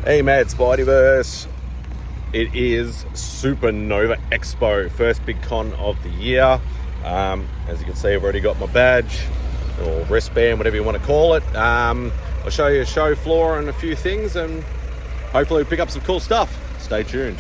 Hey MadSpideyverse, it is Supernova Expo, first big con of the year. As you can see, I've already got my badge or wristband, whatever you want to call it. I'll show you a show floor and a few things, and hopefully pick up some cool stuff. Stay tuned.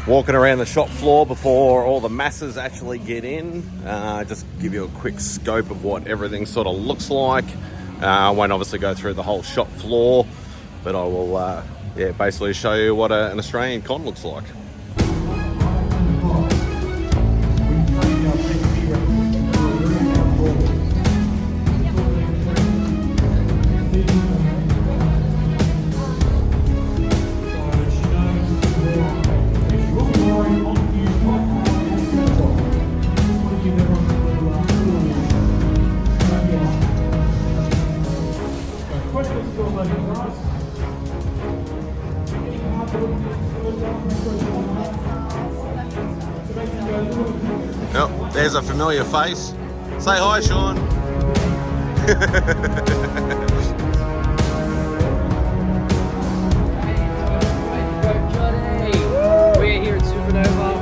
Walking around the shop floor before all the masses actually get in. Just give you a quick scope of what everything sort of looks like. I won't obviously go through the whole shop floor, but I will basically show you what an Australian con looks like. Oh, there's a familiar face. Say hi, Sean. We're here at Supernova.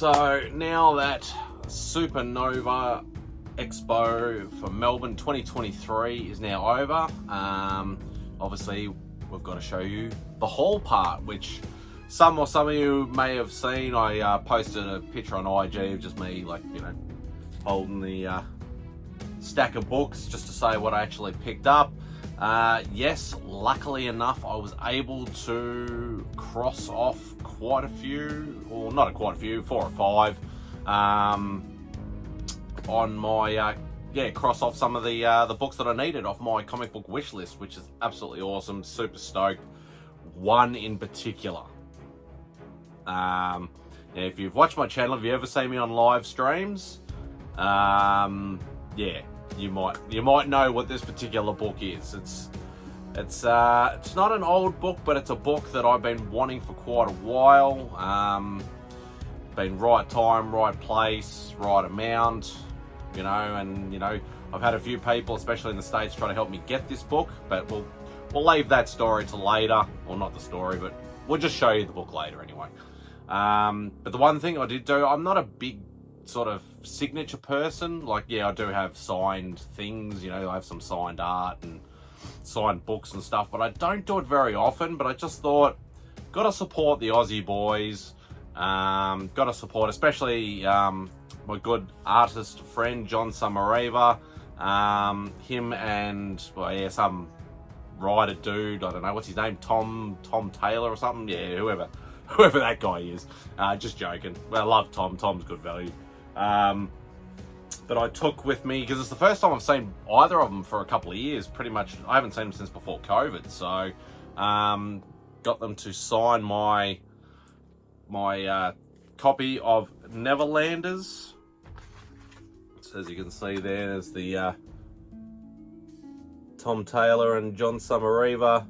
So now that Supernova Expo for Melbourne 2023 is now over, obviously we've got to show you the haul part, which some of you may have seen. I posted a picture on IG of just me, like, you know, holding the stack of books just to say what I actually picked up. Yes, luckily enough, I was able to cross off quite a few, or not quite a few, 4 or 5, on my, cross off some of the books that I needed off my comic book wish list, which is absolutely awesome. Super stoked. One in particular. If you've watched my channel, have you ever seen me on live streams? Yeah, you might know what this particular book is. It's not an old book, but it's a book that I've been wanting for quite a while. Been right time, right place, right amount, you know, and you know, I've had a few people, especially in the States, trying to help me get this book, but we'll leave that story to later. Well, not the story, but we'll just show you the book later anyway. But the one thing I did do, I'm not a big sort of signature person. Like, yeah, I do have signed things, you know, I have some signed art and signed books and stuff, but I don't do it very often. But I just thought, gotta support the Aussie boys, gotta support especially my good artist friend John Supanova, him and, well, yeah, some writer dude, I don't know what's his name, Tom Taylor or something, yeah, whoever that guy is. Just joking. Well, I love Tom's good value. But I took with me, because it's the first time I've seen either of them for a couple of years, pretty much. I haven't seen them since before COVID, so got them to sign my copy of Neverlanders. So as you can see there's the Tom Taylor and John Supanova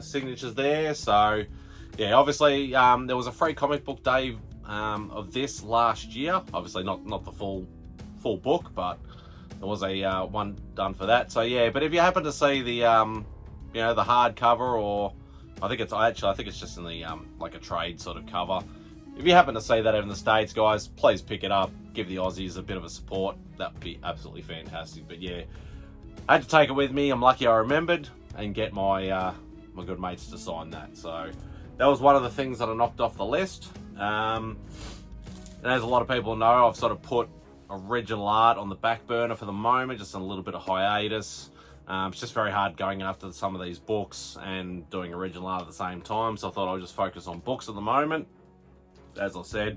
signatures there. So yeah, obviously there was a free comic book day of this last year. Obviously not the full book, but there was a one done for that. So yeah, but if you happen to see the you know, the hardcover, or I think it's just in the like a trade sort of cover. If you happen to see that in the States, guys, please pick it up. Give the Aussies a bit of a support. That would be absolutely fantastic. But yeah, I had to take it with me. I'm lucky I remembered and get my my good mates to sign that. So that was one of the things that I knocked off the list. And as a lot of people know, I've sort of put original art on the back burner for the moment, just on a little bit of hiatus. It's just very hard going after some of these books and doing original art at the same time. So I thought I'd just focus on books at the moment. As I said,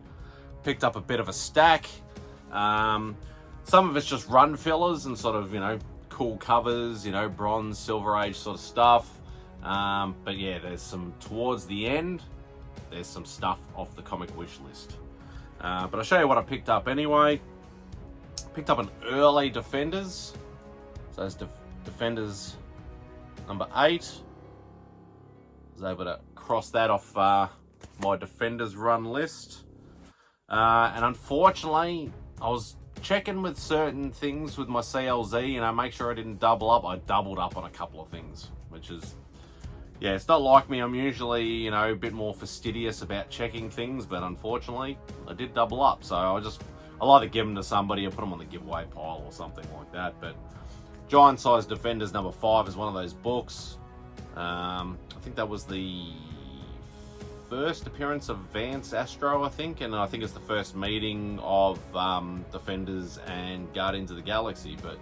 picked up a bit of a stack. Some of it's just run fillers and sort of, you know, cool covers, you know, bronze, silver age sort of stuff. But yeah, there's some towards the end, there's some stuff off the comic wish list. But I'll show you what I picked up anyway. Picked up an early Defenders. So it's Defenders number 8. Was able to cross that off my Defenders run list. And unfortunately, I was checking with certain things with my CLZ, you know, make sure I didn't double up. I doubled up on a couple of things, which is, yeah, it's not like me. I'm usually, you know, a bit more fastidious about checking things, but unfortunately, I did double up. So I'll either give them to somebody or put them on the giveaway pile or something like that. But Giant Size Defenders number 5 is one of those books. I think that was the first appearance of Vance Astro, I think, and I think it's the first meeting of Defenders and Guardians of the Galaxy. But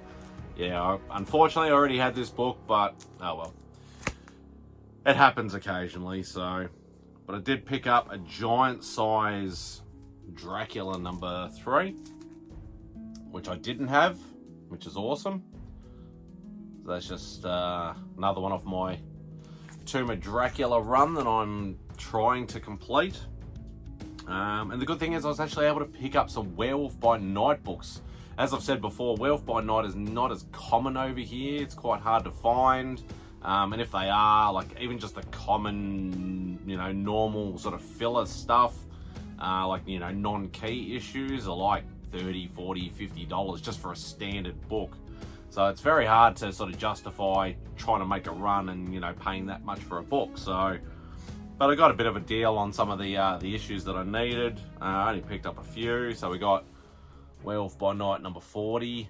yeah, unfortunately I already had this book, but oh well, it happens occasionally. So, but I did pick up a Giant Size Dracula number 3, which I didn't have, which is awesome. So that's just another one off my Tomb of Dracula run that I'm trying to complete. And the good thing is I was actually able to pick up some Werewolf by Night books. As I've said before, Werewolf by Night is not as common over here. It's quite hard to find. And if they are, like even just the common, you know, normal sort of filler stuff, like, you know, non-key issues are like $30, $40, $50 just for a standard book. So it's very hard to sort of justify trying to make a run and, you know, paying that much for a book. So but I got a bit of a deal on some of the issues that I needed. I only picked up a few. So we got Werewolf by Night number 40.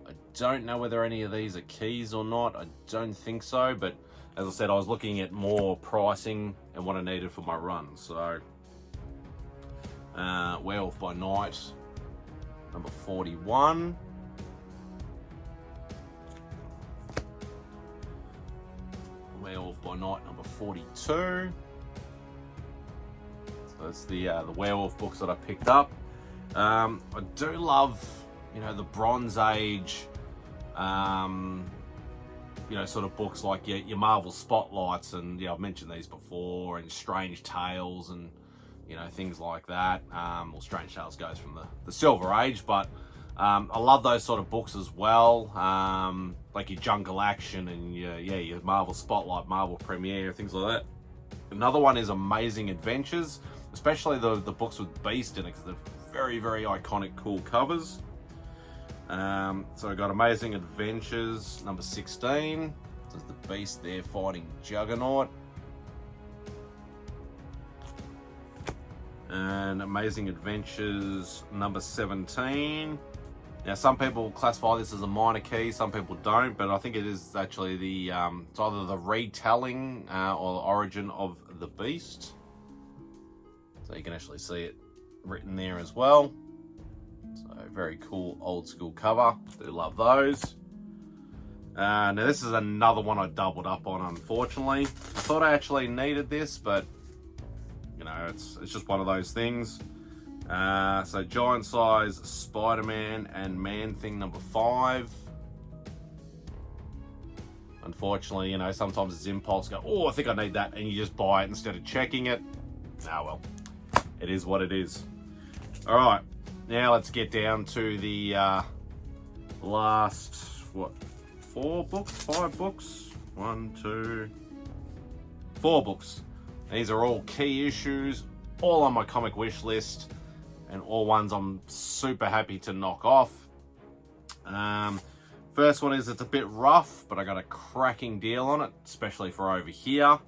I don't know whether any of these are keys or not. I don't think so, but as I said, I was looking at more pricing and what I needed for my run. So Werewolf by Night number 41. Werewolf by Night number 42. So that's the werewolf books that I picked up. I do love, the Bronze Age, sort of books like your Marvel Spotlights, and I've mentioned these before, and Strange Tales, and things like that. Well, Strange Tales goes from the Silver Age, but I love those sort of books as well, like your Jungle Action and your Marvel Spotlight, Marvel Premiere, things like that. Another one is Amazing Adventures, especially the books with Beast in it, because they're very, very iconic, cool covers. So I got Amazing Adventures number 16. There's the Beast there fighting Juggernaut. And Amazing Adventures number 17. Now, some people classify this as a minor key, some people don't, but I think it is actually it's either the retelling or the origin of the Beast. So you can actually see it written there as well. So very cool old school cover. Do love those. Now this is another one I doubled up on, unfortunately. I thought I actually needed this, but it's just one of those things. So Giant Size Spider-Man and Man-Thing number 5. Unfortunately, sometimes it's impulse, go, oh, I think I need that, and you just buy it instead of checking it. Ah, well, it is what it is. All right, now let's get down to the last, 5 books? 1, 2, 4 books. These are all key issues, all on my comic wish list, and all ones I'm super happy to knock off. First one is, it's a bit rough, but I got a cracking deal on it, especially for over here.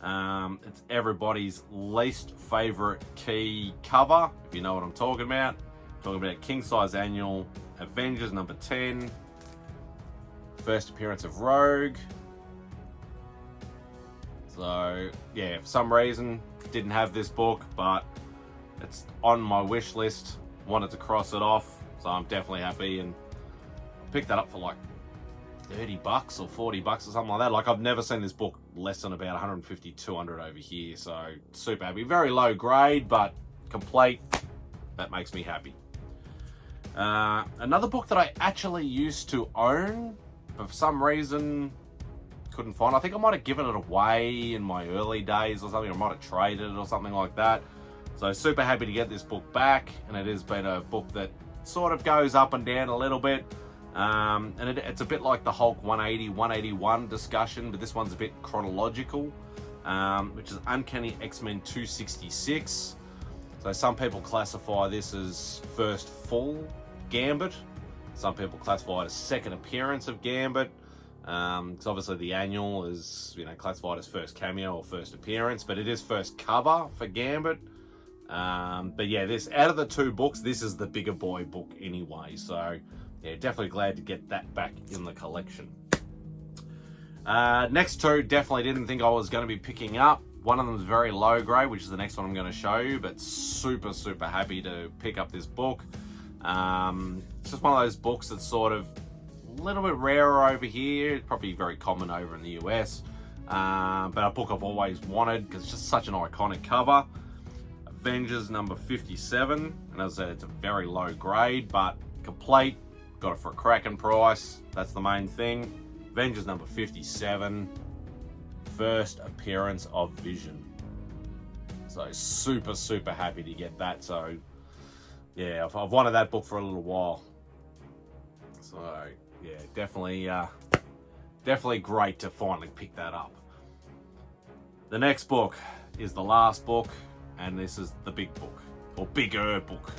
It's everybody's least favorite key cover, if you know what I'm talking about. I'm talking about King Size Annual Avengers number 10. First appearance of Rogue. So yeah, for some reason didn't have this book, but it's on my wish list. Wanted to cross it off, so I'm definitely happy, and I picked that up for like $30 or $40 or something like that. Like, I've never seen this book less than about 150, 200 over here, so super happy. Very low grade, but complete. That makes me happy. Another book that I actually used to own, but for some reason couldn't find. I think I might have given it away in my early days or something. I might have traded it or something like that. So super happy to get this book back, and it has been a book that sort of goes up and down a little bit. And it's a bit like the Hulk 180, 181 discussion, but this one's a bit chronological, which is Uncanny X-Men 266. So some people classify this as first full Gambit. Some people classify it as second appearance of Gambit. Because obviously the annual is, classified as first cameo or first appearance, but it is first cover for Gambit. But yeah, out of the 2 books, this is the bigger boy book anyway. So yeah, definitely glad to get that back in the collection. Next 2, definitely didn't think I was going to be picking up. One of them is very low grade, which is the next one I'm going to show you, but super, super happy to pick up this book. It's just one of those books that's sort of a little bit rarer over here, probably very common over in the US, but a book I've always wanted because it's just such an iconic cover. Avengers number 57, and as I said, it's a very low grade, but complete. Got it for a cracking price. That's the main thing. Avengers number 57, first appearance of Vision. So super, super happy to get that. So yeah, I've wanted that book for a little while. So yeah, definitely great to finally pick that up. The next book is the last book, and this is the big book, or bigger book.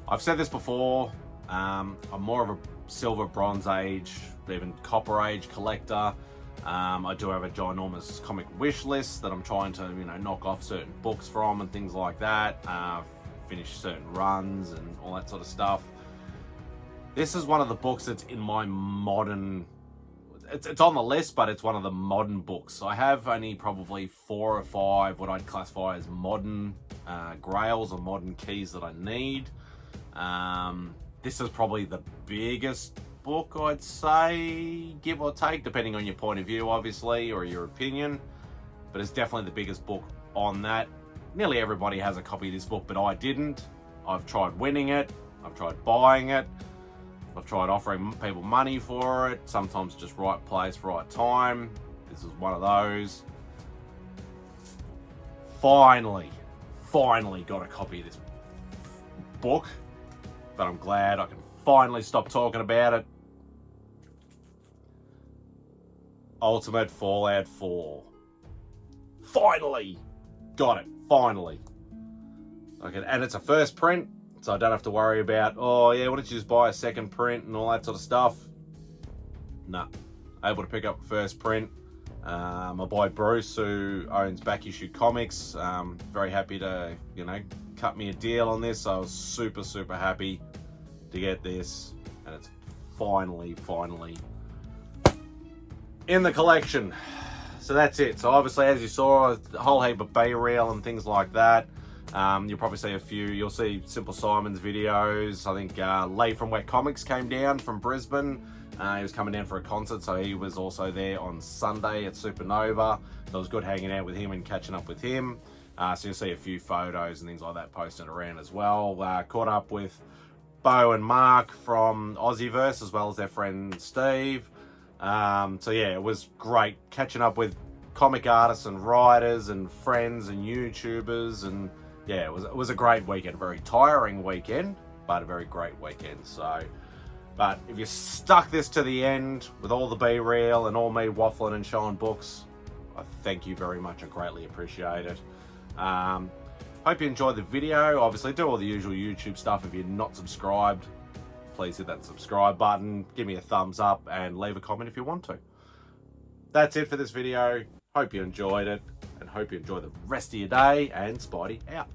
I've said this before, I'm more of a silver, bronze age, even copper age collector. I do have a ginormous comic wish list that I'm trying to, knock off certain books from and things like that. Finish certain runs and all that sort of stuff. This is one of the books that's in my modern... It's on the list, but it's one of the modern books. I have only probably 4 or 5 what I'd classify as modern grails or modern keys that I need. This is probably the biggest book, I'd say, give or take, depending on your point of view, obviously, or your opinion. But it's definitely the biggest book on that. Nearly everybody has a copy of this book, but I didn't. I've tried winning it. I've tried buying it. I've tried offering people money for it. Sometimes just right place, right time. This is one of those. Finally got a copy of this book. But I'm glad I can finally stop talking about it. Ultimate Fallout 4. Finally! Got it. Finally. Okay, and it's a first print. So I don't have to worry about, oh yeah, why don't you just buy a second print and all that sort of stuff. Nah, able to pick up first print. My boy Bruce, who owns Back Issue Comics, very happy to, cut me a deal on this. So I was super happy to get this, and it's finally in the collection. So that's it. So obviously, as you saw, a whole heap of bay reel and things like that. You'll probably see you'll see SimpleSimon's videos. I think Lee from Wet Comics came down from Brisbane. He was coming down for a concert, so he was also there on Sunday at Supernova. So it was good hanging out with him and catching up with him. So you'll see a few photos and things like that posted around as well. Caught up with Bo and Mark from Aussieverse, as well as their friend Steve. So yeah, it was great catching up with comic artists and writers and friends and YouTubers, and yeah, it was a great weekend. A very tiring weekend, but a very great weekend. So, but if you stuck this to the end with all the B-reel and all me waffling and showing books, I thank you very much. I greatly appreciate it. Hope you enjoyed the video. Obviously, do all the usual YouTube stuff. If you're not subscribed, please hit that subscribe button. Give me a thumbs up and leave a comment if you want to. That's it for this video. Hope you enjoyed it, and hope you enjoy the rest of your day, and Spidey out.